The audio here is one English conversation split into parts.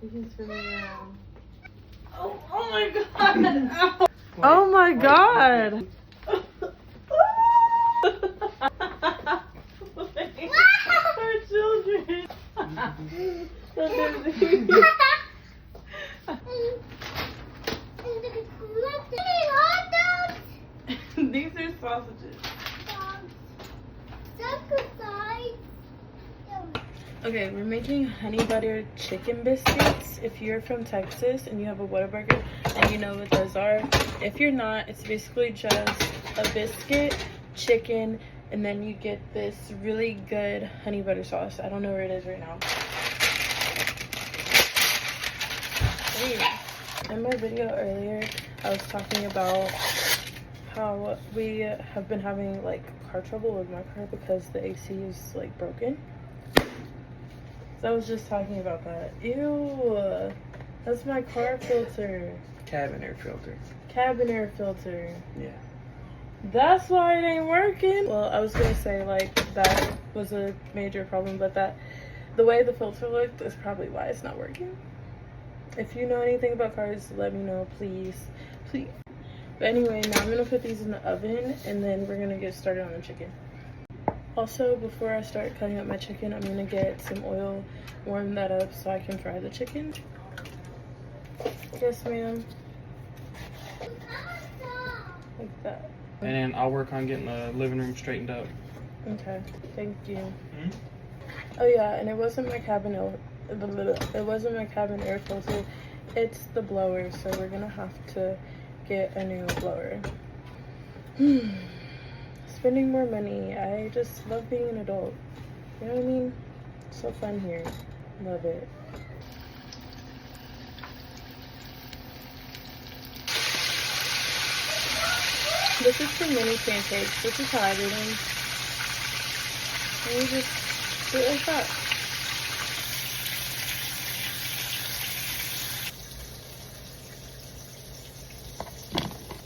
He's spinning around. Oh my god! Oh my god! Our children! These are sausages. Okay, we're making honey butter chicken biscuits. If you're from Texas and you have a Whataburger and you know what those are, if you're not, it's basically just a biscuit, chicken, and then you get this really good honey butter sauce. I don't know where it is right now. In my video earlier, I was talking about how we have been having like car trouble with my car because the AC is like broken. So I was just talking about that. Ew, that's my car filter. Cabin air filter. Cabin air filter. Yeah. That's why it ain't working. Well, I was gonna say like that was a major problem, but that the way the filter looked is probably why it's not working. If you know anything about cars, let me know, please. Please. But anyway, now I'm gonna put these in the oven and then we're gonna get started on the chicken. Also, before I start cutting up my chicken, I'm gonna get some oil, warm that up so I can fry the chicken. Yes, ma'am. Like that. And then I'll work on getting the living room straightened up. Okay, thank you. Mm-hmm. Oh yeah, and it wasn't my cabin air filter. It's the blower, so we're gonna have to get a new blower. Spending more money. I just love being an adult. You know what I mean? So fun here. Love it. This is for mini pancakes. This is how I do them. And you just do it like that.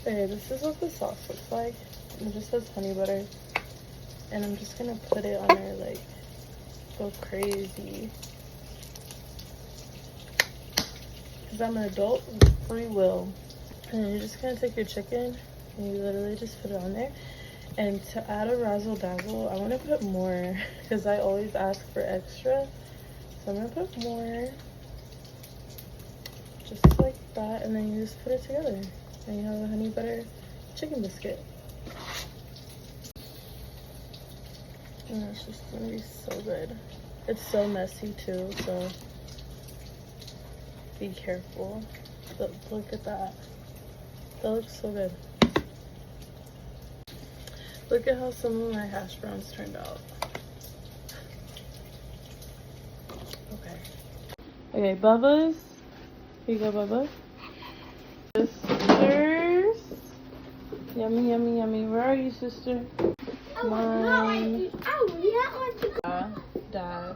Okay, this is what the sauce looks like. It just says honey butter. And I'm just gonna put it on there, like, go crazy. Because I'm an adult with free will. And you're just gonna take your chicken and you literally just put it on there. And to add a razzle dazzle, I want to put more because I always ask for extra. So I'm gonna put more, just like that, and then you just put it together, and you have a honey butter chicken biscuit. And it's just gonna be so good. It's so messy too, so be careful. Look at that. That looks so good. Look at how some of my hash browns turned out. Okay, Bubba's. Here you go, Bubba. Sisters. Yummy, yummy, yummy. Where are you, sister? Mine. Dad.